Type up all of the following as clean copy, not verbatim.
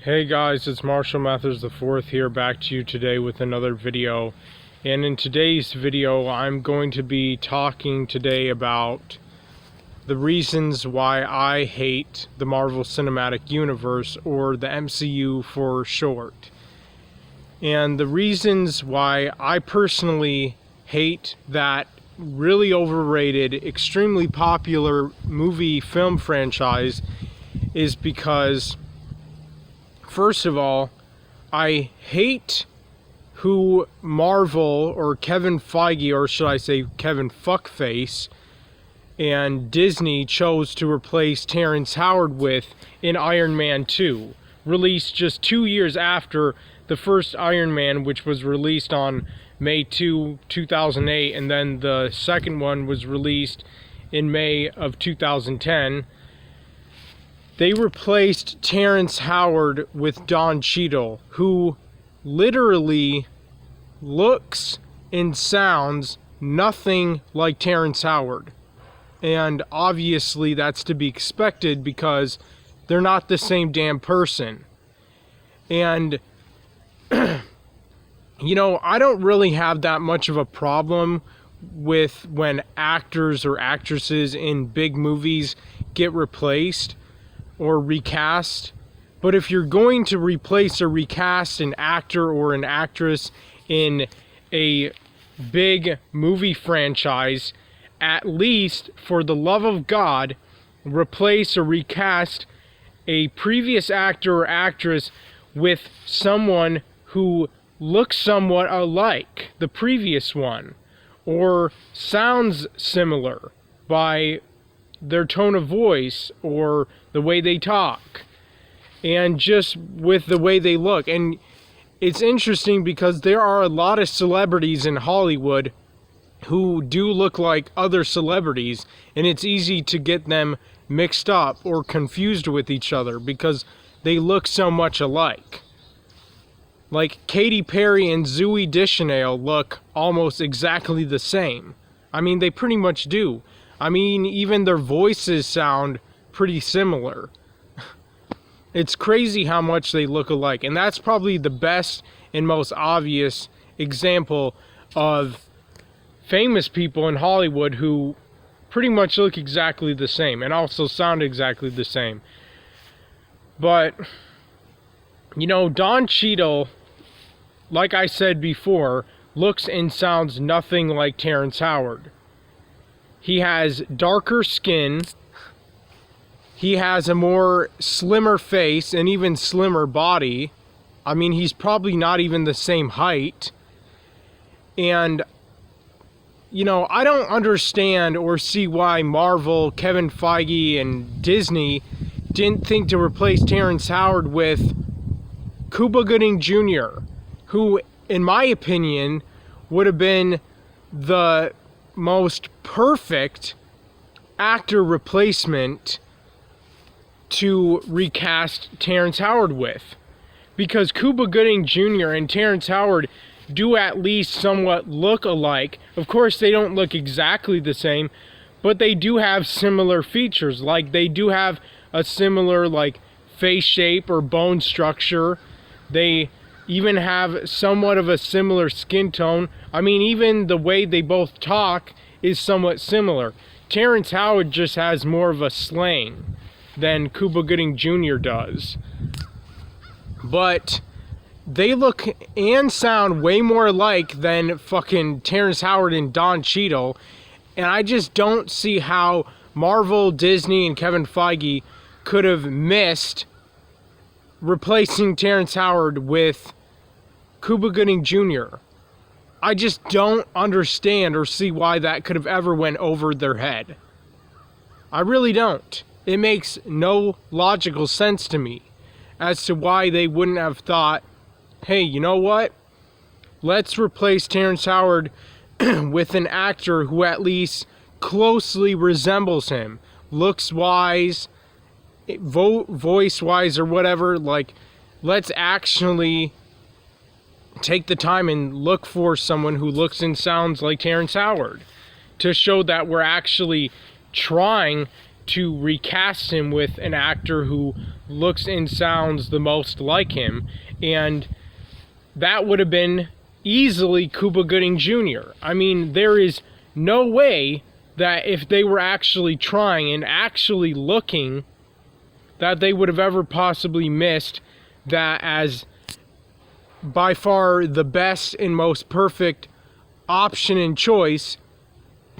Hey guys, it's Marshall Mathers IV here, back to you today with another video. And in today's video, I'm going to be talking today about the reasons why I hate the Marvel Cinematic Universe, or the MCU for short. And the reasons why I personally hate that really overrated, extremely popular film franchise is because, first of all, I hate who Marvel, or Kevin Feige, or should I say Kevin Fuckface, and Disney chose to replace Terrence Howard with in Iron Man 2, released just 2 years after the first Iron Man, which was released on May 2, 2008, and then the second one was released in May of 2010. They replaced Terrence Howard with Don Cheadle, who literally looks and sounds nothing like Terrence Howard. And obviously that's to be expected because they're not the same damn person. And, you know, I don't really have that much of a problem with when actors or actresses in big movies get replaced or recast. But if you're going to replace or recast an actor or an actress in a big movie franchise, at least, for the love of God, replace or recast a previous actor or actress with someone who looks somewhat alike the previous one, or sounds similar by their tone of voice or the way they talk, and just with the way they look. And it's interesting because there are a lot of celebrities in Hollywood who do look like other celebrities, and it's easy to get them mixed up or confused with each other because they look so much alike. Like Katy Perry and Zooey Deschanel look almost exactly the same. I mean, they pretty much do. I mean, even their voices sound pretty similar. It's crazy how much they look alike, and that's probably the best and most obvious example of famous people in Hollywood who pretty much look exactly the same and also sound exactly the same. But, you know, Don Cheadle, like I said before, looks and sounds nothing like Terrence Howard. He has darker skin, he has a more slimmer face and even slimmer body. I mean, he's probably not even the same height. And, you know, I don't understand or see why Marvel, Kevin Feige, and Disney didn't think to replace Terrence Howard with Cuba Gooding Jr., who, in my opinion, would have been the most perfect actor replacement to recast Terrence Howard with. Because Cuba Gooding Jr. and Terrence Howard do at least somewhat look alike. Of course, they don't look exactly the same, but they do have similar features. Like, they do have a similar, like, face shape or bone structure. They even have somewhat of a similar skin tone. I mean, even the way they both talk is somewhat similar. Terrence Howard just has more of a slang than Cuba Gooding Jr. does. But they look and sound way more alike than fucking Terrence Howard and Don Cheadle. And I just don't see how Marvel, Disney, and Kevin Feige could have missed replacing Terrence Howard with Cuba Gooding Jr. I just don't understand or see why that could have ever went over their head. I really don't. It makes no logical sense to me as to why they wouldn't have thought, hey, you know what? Let's replace Terrence Howard with an actor who at least closely resembles him, looks-wise, voice-wise, or whatever. Like, let's actually take the time and look for someone who looks and sounds like Terrence Howard to show that we're actually trying to recast him with an actor who looks and sounds the most like him, and that would have been easily Cuba Gooding Jr. I mean, there is no way that if they were actually trying and actually looking, that they would have ever possibly missed that as by far the best and most perfect option and choice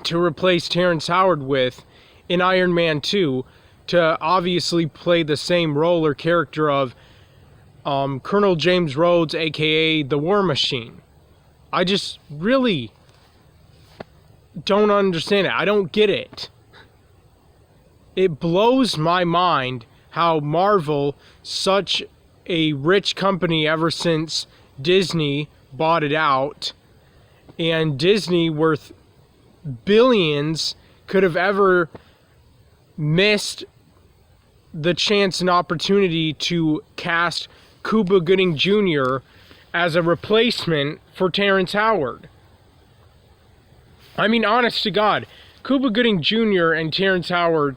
to replace Terrence Howard with in Iron Man 2, to obviously play the same role or character of Colonel James Rhodes, aka the War Machine. I just really don't understand it. I don't get it. It blows my mind how Marvel, such a rich company ever since Disney bought it out, and Disney worth billions, could have ever missed the chance and opportunity to cast Cuba Gooding Jr. as a replacement for Terrence Howard. I mean, honest to God, Cuba Gooding Jr. and Terrence Howard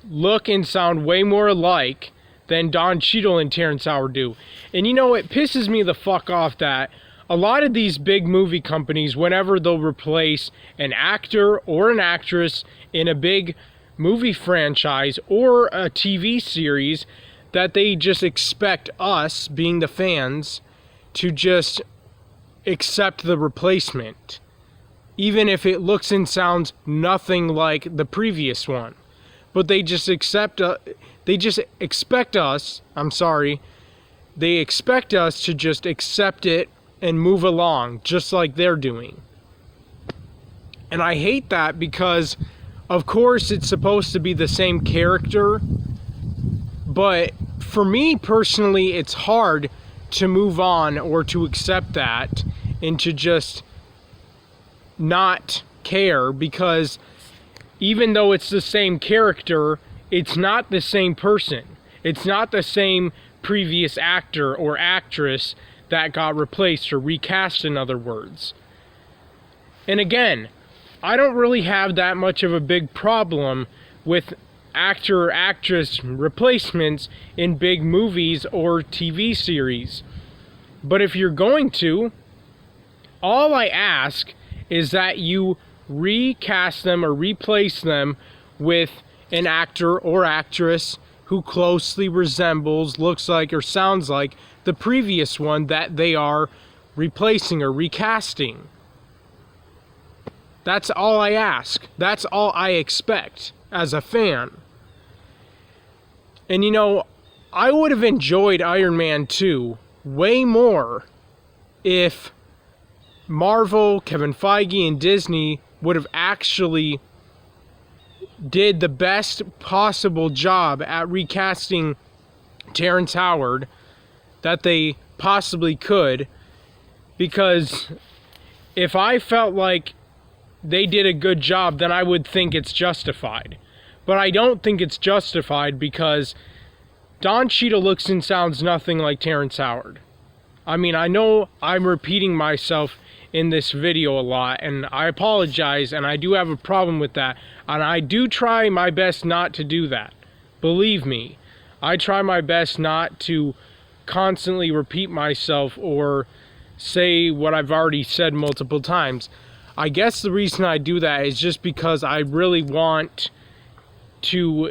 look and sound way more alike than Don Cheadle and Terrence Howard do. And you know, it pisses me the fuck off that a lot of these big movie companies, whenever they'll replace an actor or an actress in a big movie franchise or a TV series, that they just expect us, being the fans, to just accept the replacement, even if it looks and sounds nothing like the previous one. But they just expect us to just accept it and move along, just like they're doing. And I hate that, because of course it's supposed to be the same character, but for me personally, it's hard to move on or to accept that and to just not care, because even though it's the same character, it's not the same person. It's not the same previous actor or actress that got replaced or recast, in other words. And again, I don't really have that much of a big problem with actor or actress replacements in big movies or TV series. But if you're going to, all I ask is that you recast them or replace them with an actor or actress who closely resembles, looks like, or sounds like the previous one that they are replacing or recasting. That's all I ask. That's all I expect as a fan. And you know, I would have enjoyed Iron Man 2 way more if Marvel, Kevin Feige, and Disney would have actually did the best possible job at recasting Terrence Howard that they possibly could. Because if I felt like they did a good job, then I would think it's justified. But I don't think it's justified, because Don Cheadle looks and sounds nothing like Terrence Howard. I mean, I know I'm repeating myself in this video a lot, and I apologize, and I do have a problem with that, and I do try my best not to do that. Believe me, I try my best not to constantly repeat myself or say what I've already said multiple times. I guess the reason I do that is just because I really want to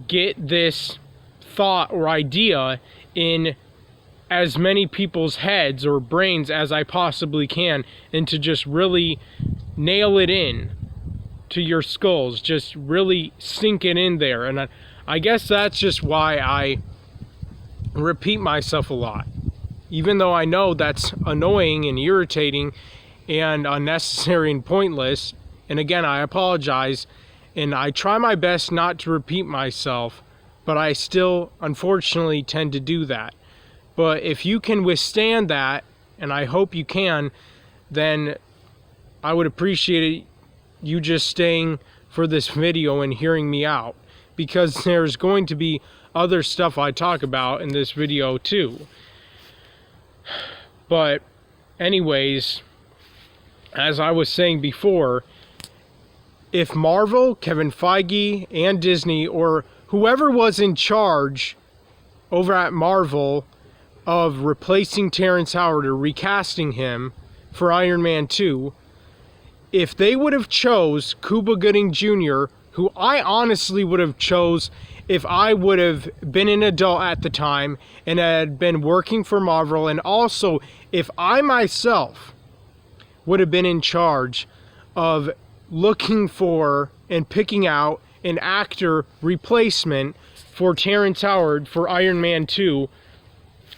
get this thought or idea in as many people's heads or brains as I possibly can, and to just really nail it in to your skulls, just really sink it in there. And I guess that's just why I repeat myself a lot, even though I know that's annoying and irritating and unnecessary and pointless. And again, I apologize, and I try my best not to repeat myself, but I still unfortunately tend to do that. But if you can withstand that, and I hope you can, then I would appreciate you just staying for this video and hearing me out, because there's going to be other stuff I talk about in this video too. But anyways, as I was saying before, if Marvel, Kevin Feige, and Disney, or whoever was in charge over at Marvel of replacing Terrence Howard or recasting him for Iron Man 2, if they would have chose Cuba Gooding Jr., who I honestly would have chose if I would have been an adult at the time and had been working for Marvel, and also if I myself would have been in charge of looking for and picking out an actor replacement for Terrence Howard for Iron Man 2,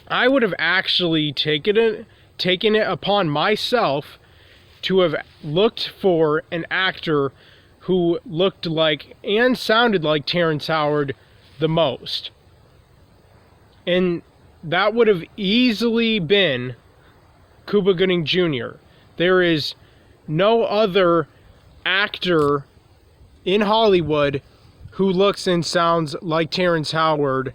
I would have actually taken it upon myself to have looked for an actor who looked like and sounded like Terrence Howard the most. And that would have easily been Cuba Gooding Jr. There is no other actor in Hollywood who looks and sounds like Terrence Howard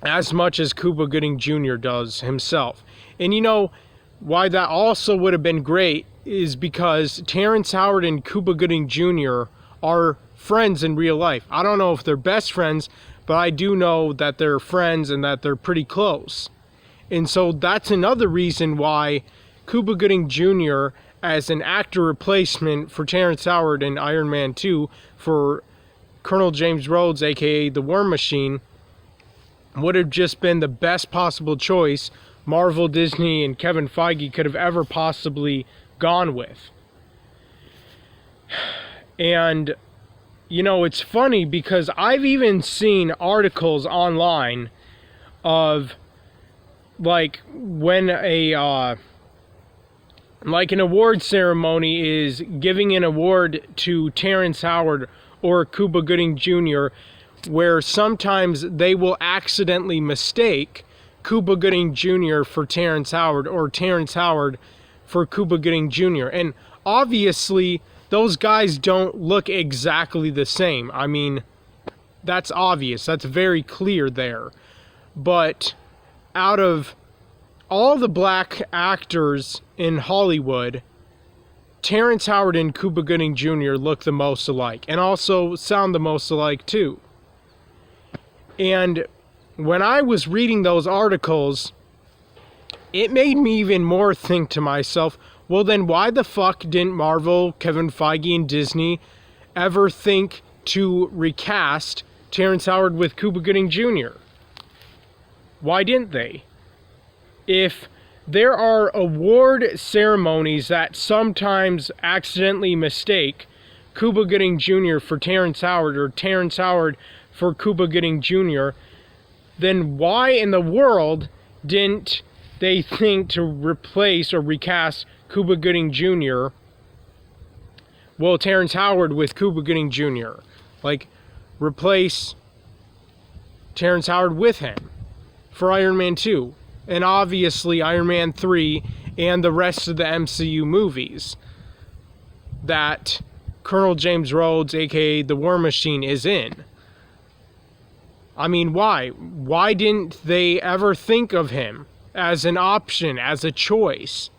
as much as Cuba Gooding Jr. does himself. And you know why that also would have been great is because Terrence Howard and Cuba Gooding Jr. are friends in real life. I don't know if they're best friends, but I do know that they're friends and that they're pretty close. And so that's another reason why Cuba Gooding Jr. as an actor replacement for Terrence Howard in Iron Man 2 for Colonel James Rhodes, aka the War Machine, would have just been the best possible choice Marvel, Disney, and Kevin Feige could have ever possibly gone with. And, you know, it's funny because I've even seen articles online of, like, when an award ceremony is giving an award to Terrence Howard or Cuba Gooding Jr., where sometimes they will accidentally mistake Cuba Gooding Jr. for Terrence Howard or Terrence Howard for Cuba Gooding Jr. And obviously, those guys don't look exactly the same. I mean, that's obvious. That's very clear there. But out of all the black actors in Hollywood, Terrence Howard and Cuba Gooding Jr. look the most alike, and also sound the most alike too. And when I was reading those articles, it made me even more think to myself, well then why the fuck didn't Marvel, Kevin Feige, and Disney ever think to recast Terrence Howard with Cuba Gooding Jr.? Why didn't they? If there are award ceremonies that sometimes accidentally mistake Cuba Gooding Jr. for Terrence Howard or Terrence Howard for Cuba Gooding Jr., then why in the world didn't they think to replace or recast Cuba Gooding Jr., well, Terrence Howard with Cuba Gooding Jr.? Like, replace Terrence Howard with him for Iron Man 2, and obviously Iron Man 3, and the rest of the MCU movies that Colonel James Rhodes, aka the War Machine, is in. I mean, why? Why didn't they ever think of him as an option, as a choice?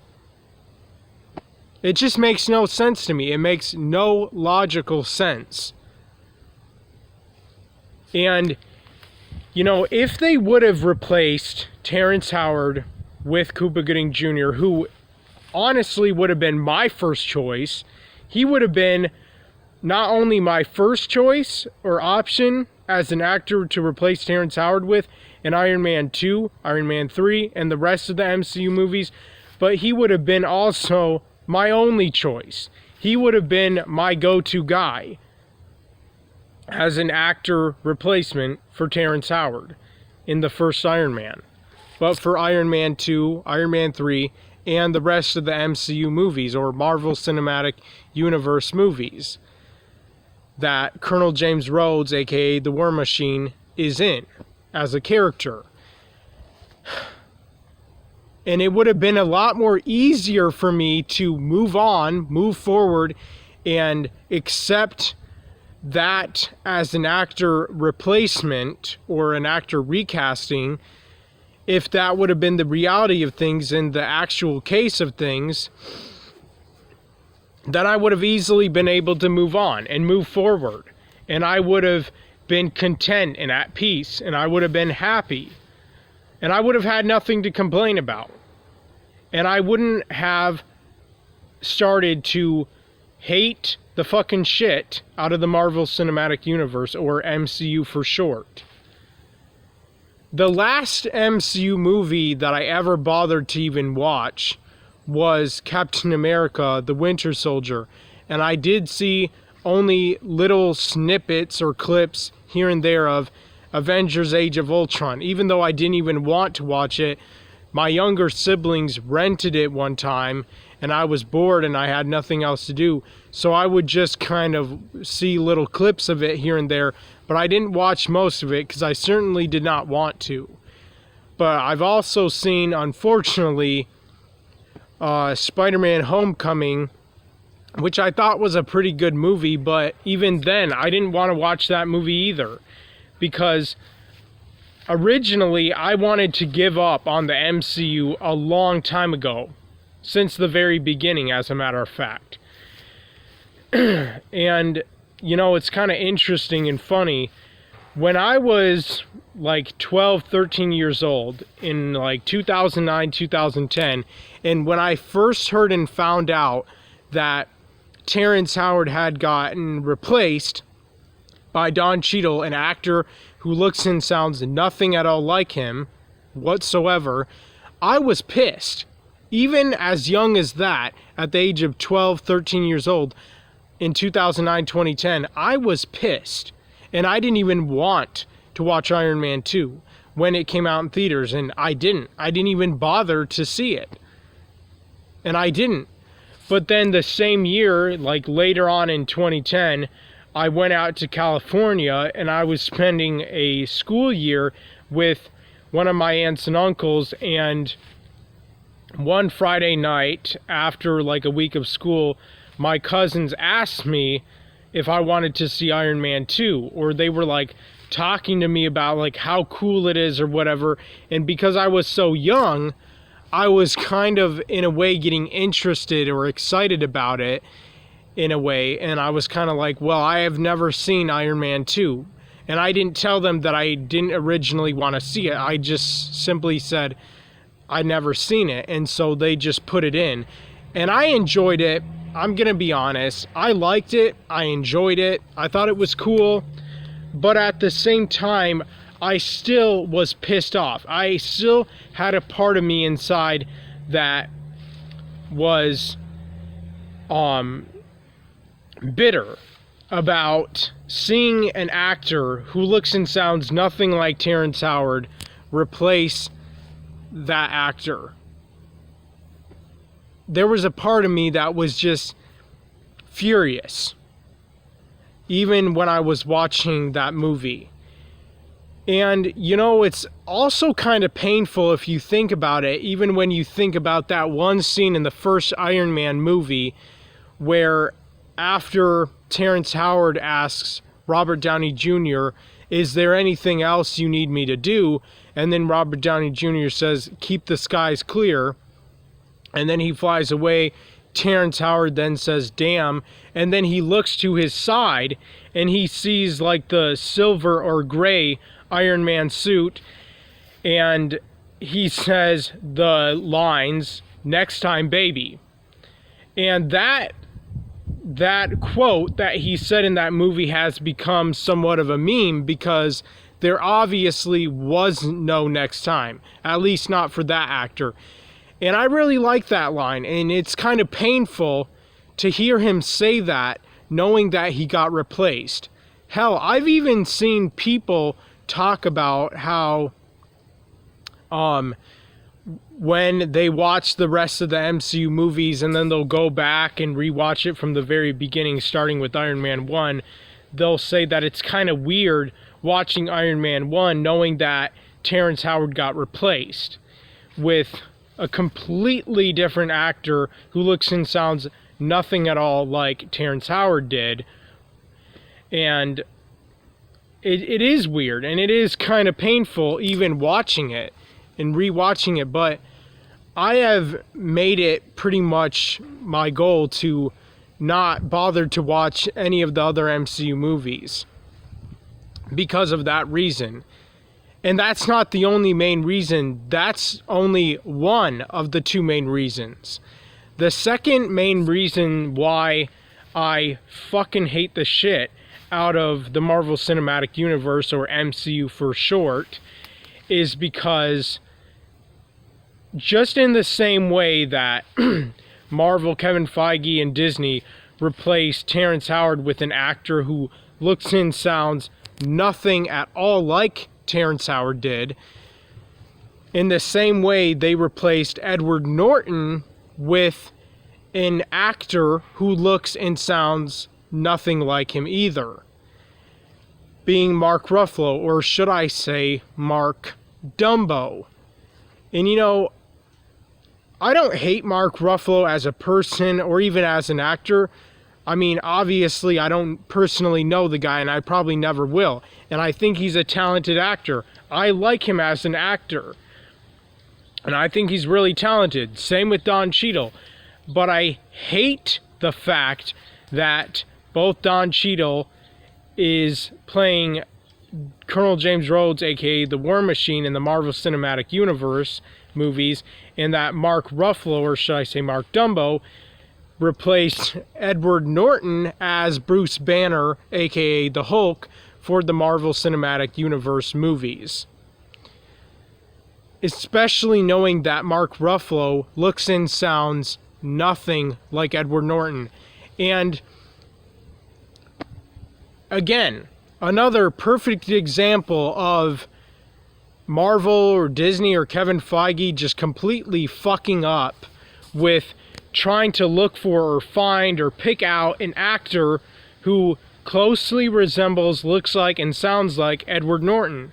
It just makes no sense to me. It makes no logical sense. And, you know, if they would have replaced Terrence Howard with Cuba Gooding Jr., who honestly would have been my first choice, he would have been not only my first choice or option as an actor to replace Terrence Howard with in Iron Man 2, Iron Man 3, and the rest of the MCU movies, but he would have been also my only choice. He would have been my go-to guy as an actor replacement for Terrence Howard in the first Iron Man. But for Iron Man 2, Iron Man 3, and the rest of the MCU movies, or Marvel Cinematic Universe movies, that Colonel James Rhodes, aka the War Machine, is in as a character. And it would have been a lot more easier for me to move on, move forward, and accept that as an actor replacement or an actor recasting, if that would have been the reality of things in the actual case of things, then I would have easily been able to move on and move forward. And I would have been content and at peace, and I would have been happy, and I would have had nothing to complain about, and I wouldn't have started to hate the fucking shit out of the Marvel Cinematic Universe, or MCU for short. The last MCU movie that I ever bothered to even watch was Captain America, the Winter Soldier, and I did see only little snippets or clips here and there of Avengers Age of Ultron. Even though I didn't even want to watch it, my younger siblings rented it one time, and I was bored and I had nothing else to do, so I would just kind of see little clips of it here and there, but I didn't watch most of it because I certainly did not want to. But I've also seen, unfortunately, Spider-Man Homecoming, which I thought was a pretty good movie, but even then, I didn't want to watch that movie either, because originally I wanted to give up on the MCU a long time ago, since the very beginning, as a matter of fact. And, you know, it's kind of interesting and funny. When I was like 12, 13 years old, in like 2009, 2010, and when I first heard and found out that Terrence Howard had gotten replaced by Don Cheadle, an actor who looks and sounds nothing at all like him whatsoever, I was pissed. Even as young as that, at the age of 12, 13 years old, in 2009, 2010, I was pissed. And I didn't even want to watch Iron Man 2 when it came out in theaters, and I didn't. I didn't even bother to see it. And I didn't. But then the same year, like later on in 2010, I went out to California, and I was spending a school year with one of my aunts and uncles, and one Friday night, after like a week of school, my cousins asked me if I wanted to see Iron Man 2, or they were like talking to me about like how cool it is or whatever, and because I was so young, I was kind of in a way getting interested or excited about it in a way, and I was kind of like, well, I have never seen Iron Man 2, and I didn't tell them that I didn't originally want to see it. I just simply said I'd never seen it, and so they just put it in, and I enjoyed it. I'm gonna be honest, I liked it, I enjoyed it, I thought it was cool, but at the same time, I still was pissed off. I still had a part of me inside that was bitter about seeing an actor who looks and sounds nothing like Terrence Howard replace that actor. There was a part of me that was just furious, even when I was watching that movie. And, you know, it's also kind of painful if you think about it, even when you think about that one scene in the first Iron Man movie, where after Terrence Howard asks Robert Downey Jr., is there anything else you need me to do? And then Robert Downey Jr. says, keep the skies clear. And then he flies away. Terrence Howard then says, damn. And then he looks to his side and he sees like the silver or gray Iron Man suit. And he says the lines, next time, baby. And that quote that he said in that movie has become somewhat of a meme, because there obviously was no next time, at least not for that actor. And I really like that line, and it's kind of painful to hear him say that, knowing that he got replaced. Hell, I've even seen people talk about how when they watch the rest of the MCU movies and then they'll go back and rewatch it from the very beginning, starting with Iron Man 1, they'll say that it's kind of weird watching Iron Man 1 knowing that Terrence Howard got replaced with a completely different actor who looks and sounds nothing at all like Terrence Howard did. And it is weird, and it is kind of painful even watching it and rewatching it, but I have made it pretty much my goal to not bother to watch any of the other MCU movies, because of that reason. And that's not the only main reason. That's only one of the two main reasons. The second main reason why I fucking hate the shit out of the Marvel Cinematic Universe, or MCU for short, is because just in the same way that Marvel, Kevin Feige, and Disney replaced Terrence Howard with an actor who looks and sounds nothing at all like Terrence Howard did, in the same way they replaced Edward Norton with an actor who looks and sounds nothing like him either, being Mark Ruffalo, or should I say Mark Dumbo. And you know, I don't hate Mark Ruffalo as a person or even as an actor. I mean, obviously, I don't personally know the guy, and I probably never will. And I think he's a talented actor. I like him as an actor. And I think he's really talented. Same with Don Cheadle. But I hate the fact that both Don Cheadle is playing Colonel James Rhodes, aka the War Machine, in the Marvel Cinematic Universe movies, and that Mark Ruffalo, or should I say Mark Dumbo, replaced Edward Norton as Bruce Banner, aka the Hulk, for the Marvel Cinematic Universe movies. Especially knowing that Mark Ruffalo looks and sounds nothing like Edward Norton. And again, another perfect example of Marvel or Disney or Kevin Feige just completely fucking up with trying to look for or find or pick out an actor who closely resembles, looks like, and sounds like Edward Norton.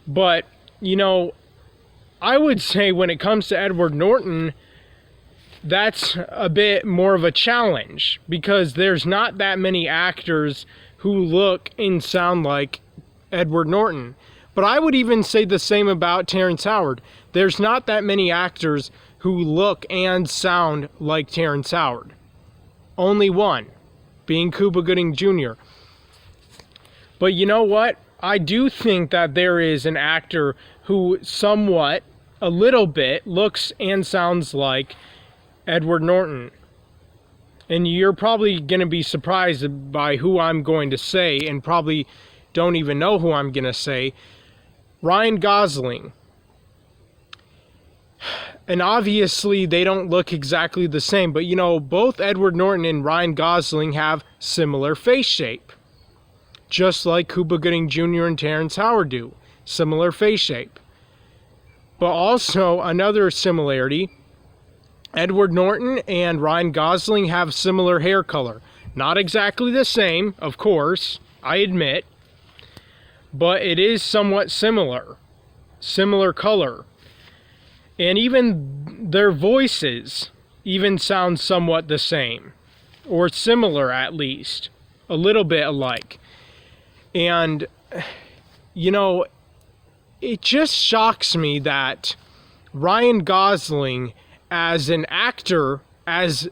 But, you know, I would say when it comes to Edward Norton, that's a bit more of a challenge, because there's not that many actors who look and sound like Edward Norton. But I would even say the same about Terrence Howard. There's not that many actors who look and sound like Terrence Howard. Only one, being Cuba Gooding Jr. But you know what? I do think that there is an actor who somewhat, a little bit, looks and sounds like Edward Norton. And you're probably going to be surprised by who I'm going to say, and probably don't even know who I'm going to say. Ryan Gosling. And obviously they don't look exactly the same, but you know, both Edward Norton and Ryan Gosling have similar face shape. Just like Cuba Gooding Jr. and Terrence Howard do. Similar face shape. But also another similarity, Edward Norton and Ryan Gosling have similar hair color. Not exactly the same, of course, I admit, but it is somewhat similar. Similar color. And even their voices even sound somewhat the same. Or similar, at least. A little bit alike. And, you know, it just shocks me that Ryan Gosling, as an actor, as,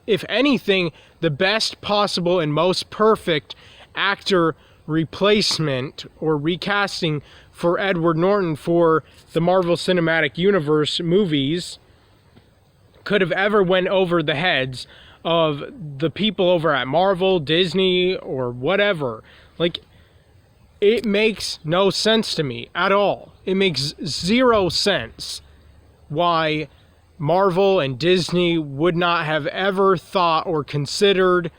if anything, the best possible and most perfect actor replacement or recasting for Edward Norton for the Marvel Cinematic Universe movies, could have ever went over the heads of the people over at Marvel, Disney, or whatever. Like, it makes no sense to me at all. It makes zero sense why Marvel and Disney would not have ever thought or considered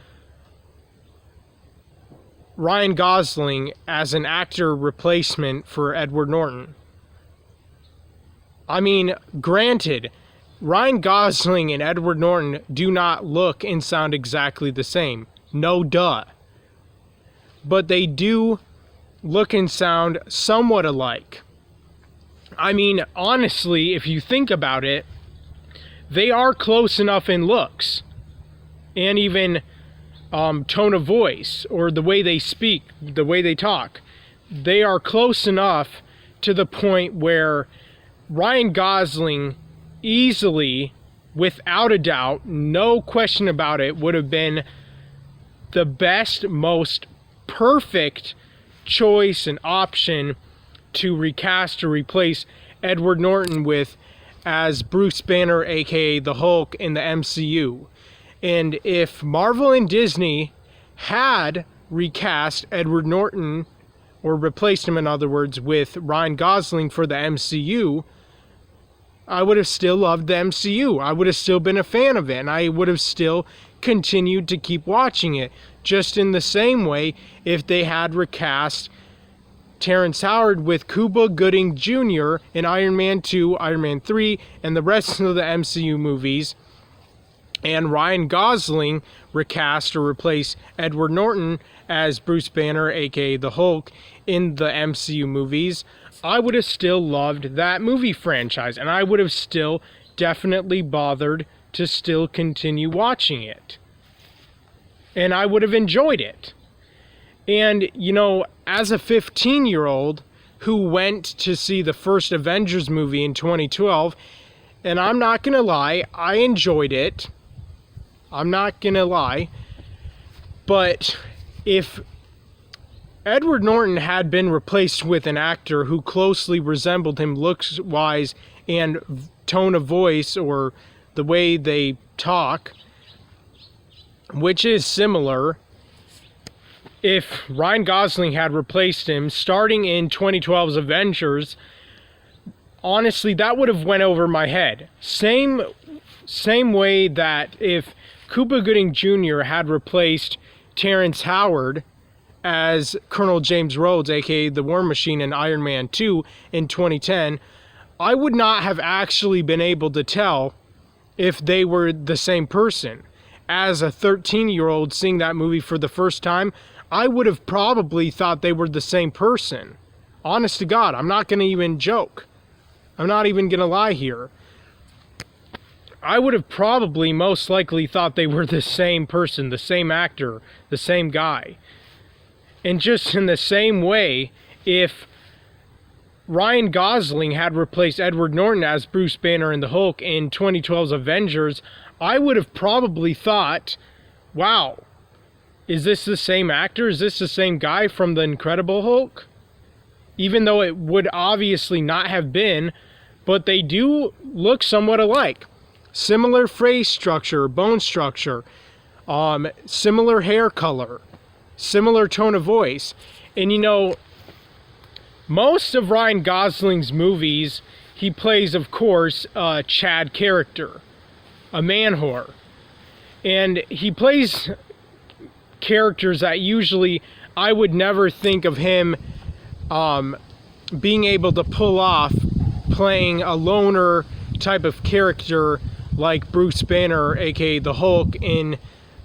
Ryan Gosling as an actor replacement for Edward Norton. I mean, granted, Ryan Gosling and Edward Norton do not look and sound exactly the same. No duh. But they do look and sound somewhat alike. I mean, honestly, if you think about it, they are close enough in looks. And even tone of voice, or the way they speak, the way they talk. They are close enough to the point where Ryan Gosling easily, without a doubt, no question about it, would have been the best, most perfect choice and option to recast or replace Edward Norton with as Bruce Banner, aka the Hulk, in the MCU. And if Marvel and Disney had recast Edward Norton, or replaced him in other words, with Ryan Gosling for the MCU, I would have still loved the MCU. I would have still been a fan of it, and I would have still continued to keep watching it. Just in the same way, if they had recast Terrence Howard with Cuba Gooding Jr. in Iron Man 2, Iron Man 3, and the rest of the MCU movies, and Ryan Gosling recast or replace Edward Norton as Bruce Banner, aka the Hulk, in the MCU movies, I would have still loved that movie franchise, and I would have still definitely bothered to still continue watching it. And I would have enjoyed it. And, you know, as a 15-year-old who went to see the first Avengers movie in 2012, and I'm not going to lie, I enjoyed it. I'm not going to lie. But if Edward Norton had been replaced with an actor who closely resembled him looks-wise and tone of voice, or the way they talk, which is similar, if Ryan Gosling had replaced him starting in 2012's Avengers, honestly, that would have went over my head. Same way that if Cuba Gooding Jr. had replaced Terrence Howard as Colonel James Rhodes, aka the War Machine, in Iron Man 2 in 2010, I would not have actually been able to tell if they were the same person. As a 13-year-old seeing that movie for the first time, I would have probably thought they were the same person. Honest to God, I'm not going to even joke. I'm not even going to lie here. I would have probably most likely thought they were the same person, the same actor, the same guy. And just in the same way, if Ryan Gosling had replaced Edward Norton as Bruce Banner and the Hulk in 2012's Avengers, I would have probably thought, wow, is this the same actor? Is this the same guy from The Incredible Hulk? Even though it would obviously not have been, but they do look somewhat alike. Similar phrase structure, bone structure, similar hair color, similar tone of voice. And you know, most of Ryan Gosling's movies, he plays, of course, a Chad character, a man whore. And he plays characters that usually I would never think of him being able to pull off, playing a loner type of character like Bruce Banner, aka the Hulk, in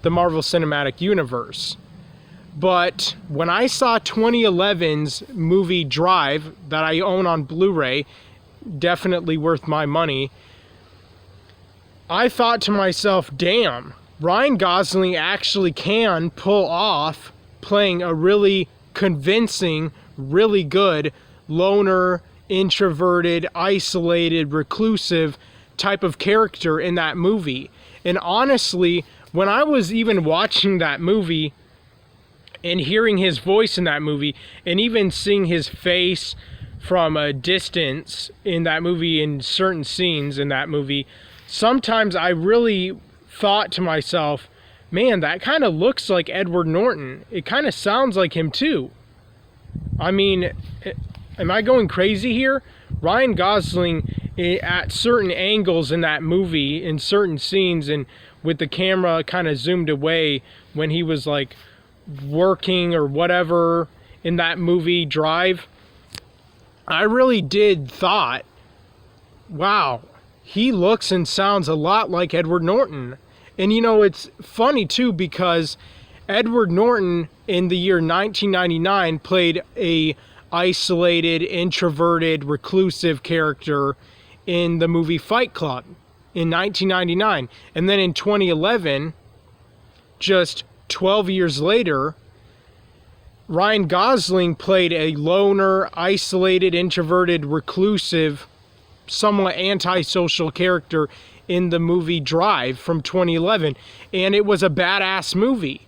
the Marvel Cinematic Universe. But when I saw 2011's movie Drive, that I own on Blu-ray, definitely worth my money, I thought to myself, damn, Ryan Gosling actually can pull off playing a really convincing, really good loner, introverted, isolated, reclusive type of character in that movie. And honestly, when I was even watching that movie and hearing his voice in that movie, and even seeing his face from a distance in that movie, in certain scenes in that movie, sometimes I really thought to myself, man, that kind of looks like Edward Norton. It kind of sounds like him too. I mean, am I going crazy here? Ryan Gosling, at certain angles in that movie, in certain scenes, and with the camera kind of zoomed away when he was like working or whatever in that movie Drive, I really did thought, wow, he looks and sounds a lot like Edward Norton. And you know, it's funny too, because Edward Norton in the year 1999 played a isolated, introverted, reclusive character in the movie Fight Club in 1999. And then in 2011, just 12 years later, Ryan Gosling played a loner, isolated, introverted, reclusive, somewhat antisocial character in the movie Drive from 2011. And it was a badass movie.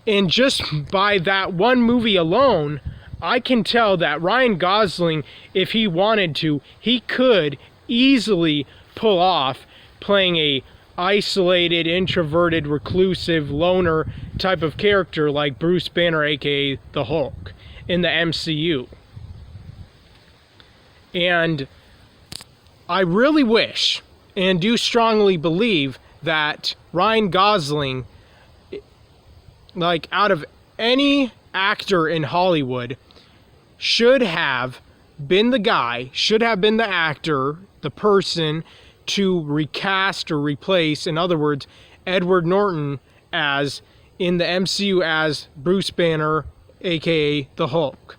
And just by that one movie alone, I can tell that Ryan Gosling, if he wanted to, he could easily pull off playing a isolated, introverted, reclusive, loner type of character like Bruce Banner, aka the Hulk, in the MCU. And I really wish and do strongly believe that Ryan Gosling, like out of any actor in Hollywood, should have been the guy, should have been the actor, the person to recast or replace, in other words, Edward Norton as in the MCU as Bruce Banner, aka the Hulk.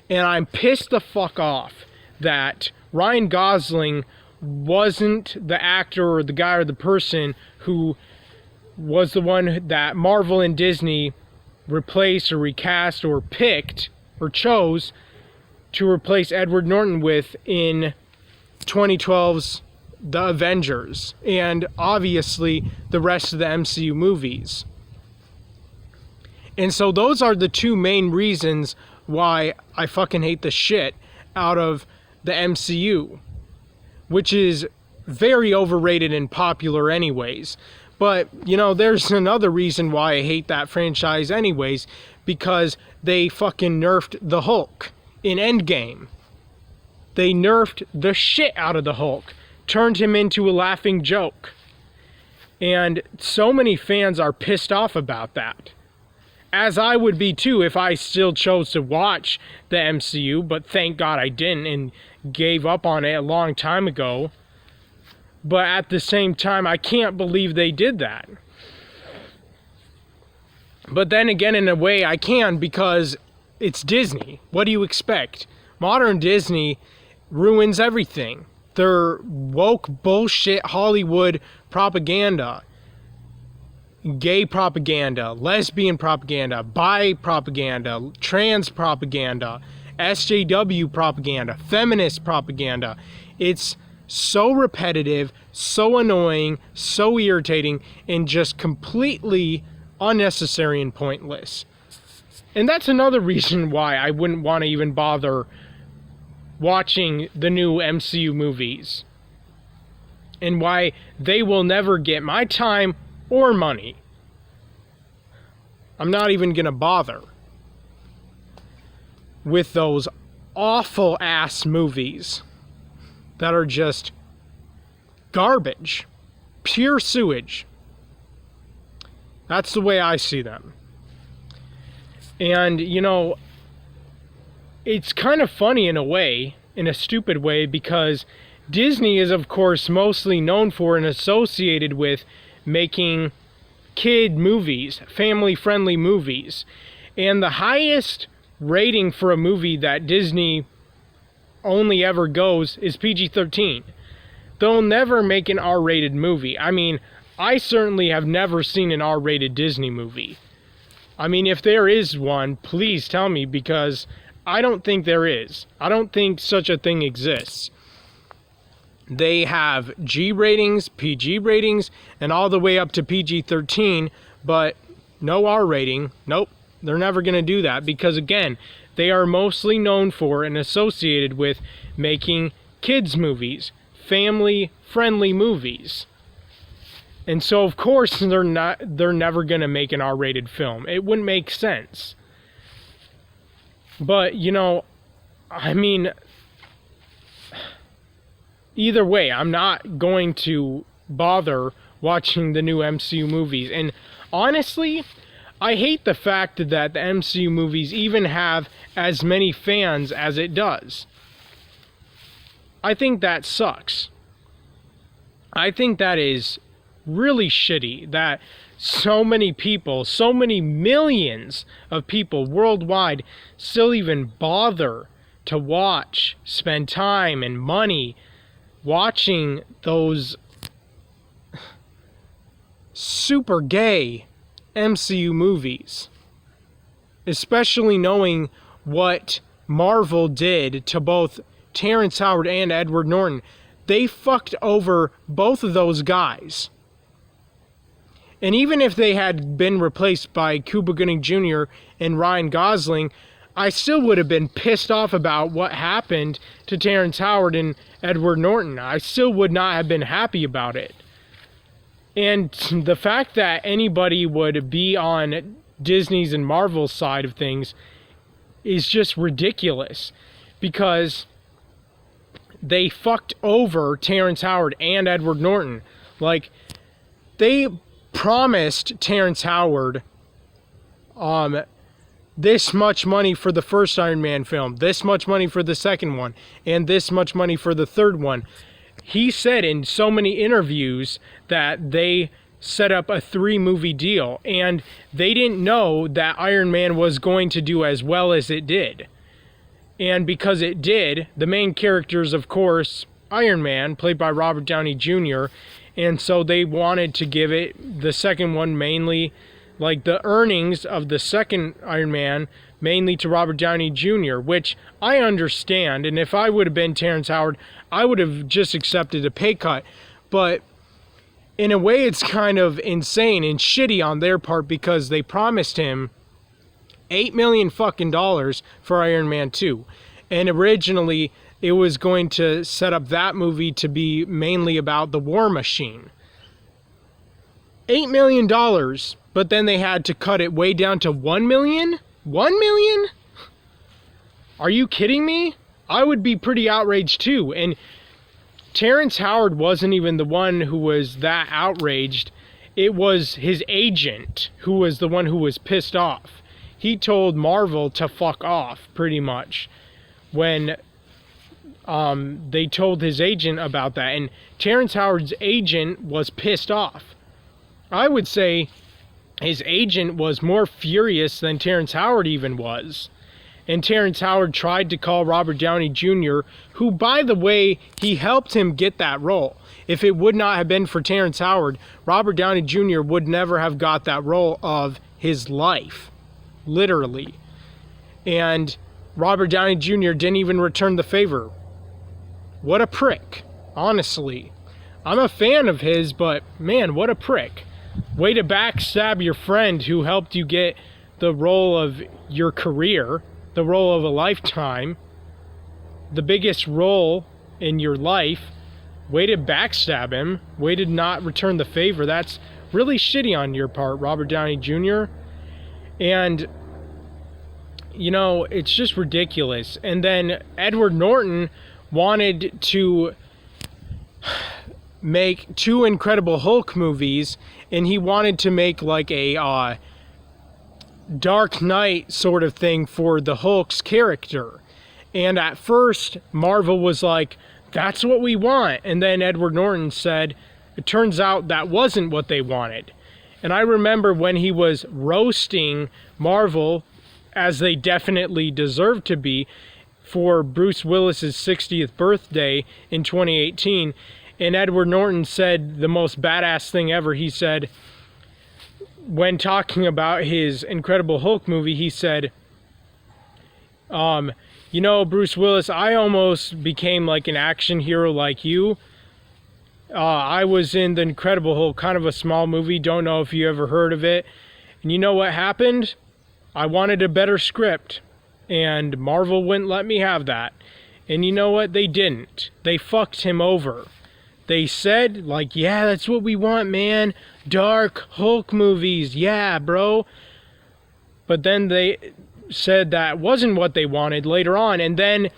And I'm pissed the fuck off that Ryan Gosling wasn't the actor or the guy or the person who was the one that Marvel and Disney replaced or recast or picked or chose to replace Edward Norton with in 2012's The Avengers, and obviously the rest of the MCU movies. And so those are the two main reasons why I fucking hate the shit out of the MCU, which is very overrated and popular anyways. But, you know, there's another reason why I hate that franchise anyways, because they fucking nerfed the Hulk in Endgame. They nerfed the shit out of the Hulk, turned him into a laughing joke. And so many fans are pissed off about that. As I would be too if I still chose to watch the MCU, but thank God I didn't and gave up on it a long time ago. But at the same time, I can't believe they did that. But then again, in a way, I can, because it's Disney. What do you expect? Modern Disney ruins everything. Their woke bullshit Hollywood propaganda, gay propaganda, lesbian propaganda, bi propaganda, trans propaganda, SJW propaganda, feminist propaganda. It's so repetitive, so annoying, so irritating, and just completely unnecessary and pointless. And that's another reason why I wouldn't want to even bother watching the new MCU movies, and why they will never get my time or money. I'm not even gonna bother with those awful ass movies that are just garbage, pure sewage. That's the way I see them. And, you know, it's kind of funny in a way, in a stupid way, because Disney is, of course, mostly known for and associated with making kid movies, family-friendly movies. And the highest rating for a movie that Disney only ever goes is PG-13. They'll never make an R-rated movie. I mean, I certainly have never seen an R-rated Disney movie. I mean, if there is one, please tell me, because I don't think there is. I don't think such a thing exists. They have G ratings, PG ratings, and all the way up to PG-13, but no R rating. Nope, they're never going to do that, because again, they are mostly known for and associated with making kids movies, family-friendly movies. And so, of course, they're never going to make an R-rated film. It wouldn't make sense. But, you know, I mean, either way, I'm not going to bother watching the new MCU movies. And honestly, I hate the fact that the MCU movies even have as many fans as it does. I think that sucks. I think that is really shitty that so many people, so many millions of people worldwide still even bother to watch, spend time and money watching those super gay MCU movies, especially knowing what Marvel did to both Terrence Howard and Edward Norton. They fucked over both of those guys. And even if they had been replaced by Cuba Gooding Jr. and Ryan Gosling, I still would have been pissed off about what happened to Terrence Howard and Edward Norton. I still would not have been happy about it. And the fact that anybody would be on Disney's and Marvel's side of things is just ridiculous, because they fucked over Terrence Howard and Edward Norton. Like, they promised Terrence Howard this much money for the first Iron Man film, this much money for the second one, and this much money for the third one. He said in so many interviews that they set up a 3-movie deal, and they didn't know that Iron Man was going to do as well as it did. And because it did, the main character's, of course, Iron Man, played by Robert Downey Jr., and so they wanted to give it, the second one mainly, like the earnings of the second Iron Man, mainly to Robert Downey Jr., which I understand, and if I would have been Terrence Howard, I would have just accepted a pay cut. But in a way, it's kind of insane and shitty on their part, because they promised him $8 million fucking dollars for Iron Man 2. And originally, it was going to set up that movie to be mainly about the War Machine. $8 million, but then they had to cut it way down to $1 million? $1 million? Are you kidding me? I would be pretty outraged too. And Terrence Howard wasn't even the one who was that outraged. It was his agent who was the one who was pissed off. He told Marvel to fuck off, pretty much, when they told his agent about that. And Terrence Howard's agent was pissed off. I would say his agent was more furious than Terrence Howard even was. And Terrence Howard tried to call Robert Downey Jr., who, by the way, he helped him get that role. If it would not have been for Terrence Howard, Robert Downey Jr. would never have got that role of his life. Literally. And Robert Downey Jr. didn't even return the favor. What a prick, honestly. I'm a fan of his, but man, what a prick. Way to backstab your friend who helped you get the role of your career, the role of a lifetime, the biggest role in your life. Way to backstab him. Way to not return the favor. That's really shitty on your part, Robert Downey Jr. And, you know, it's just ridiculous. And then Edward Norton wanted to make 2 Incredible Hulk movies, and he wanted to make like a Dark Knight sort of thing for the Hulk's character. And at first, Marvel was like, that's what we want. And then Edward Norton said, it turns out that wasn't what they wanted. And I remember when he was roasting Marvel, as they definitely deserved to be, for Bruce Willis's 60th birthday in 2018, and Edward Norton said the most badass thing ever. He said, when talking about his Incredible Hulk movie, he said, you know, Bruce Willis, I almost became like an action hero like you. I was in the Incredible Hulk, kind of a small movie. Don't know if you ever heard of it. And you know what happened? I wanted a better script, and Marvel wouldn't let me have that. And you know what? They didn't. They fucked him over. They said, like, yeah, that's what we want, man. Dark Hulk movies. Yeah, bro. But then they said that wasn't what they wanted later on. And then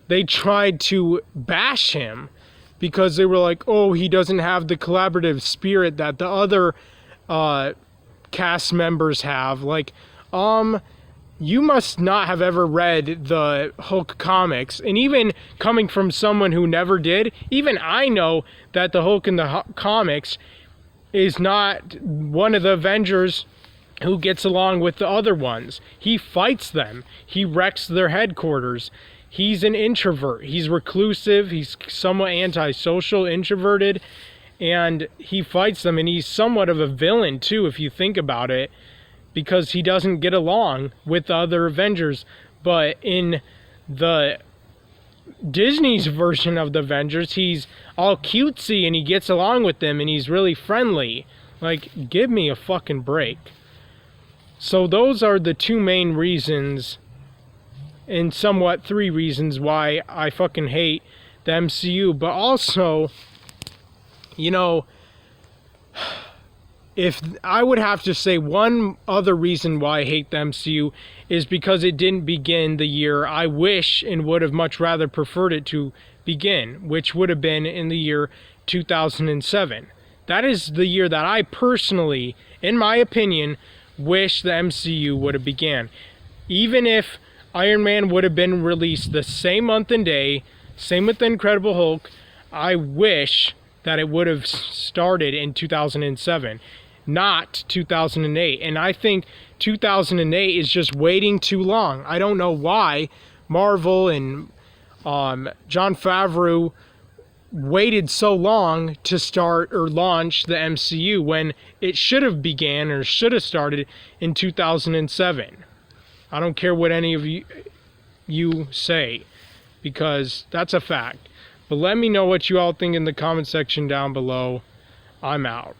they tried to bash him because they were like, oh, he doesn't have the collaborative spirit that the other cast members have. Like, you must not have ever read the Hulk comics. And even coming from someone who never did, even I know that the Hulk in the comics is not one of the Avengers who gets along with the other ones. He fights them. He wrecks their headquarters. He's an introvert. He's reclusive. He's somewhat antisocial, introverted, and he fights them. And he's somewhat of a villain too, if you think about it, because he doesn't get along with the other Avengers. But in the Disney's version of the Avengers, he's all cutesy and he gets along with them and he's really friendly. Like, give me a fucking break. So those are the 2 main reasons and somewhat 3 reasons why I fucking hate the MCU. But also, you know, if I would have to say one other reason why I hate the MCU is because it didn't begin the year I wish and would have much rather preferred it to begin, which would have been in the year 2007. That is the year that I personally, in my opinion, wish the MCU would have began. Even if Iron Man would have been released the same month and day, same with the Incredible Hulk, I wish that it would have started in 2007, not 2008. And I think 2008 is just waiting too long. I don't know why Marvel and Jon Favreau waited so long to start or launch the MCU when it should have began or should have started in 2007. I don't care what any of you say, because that's a fact. But let me know what you all think in the comment section down below. I'm out.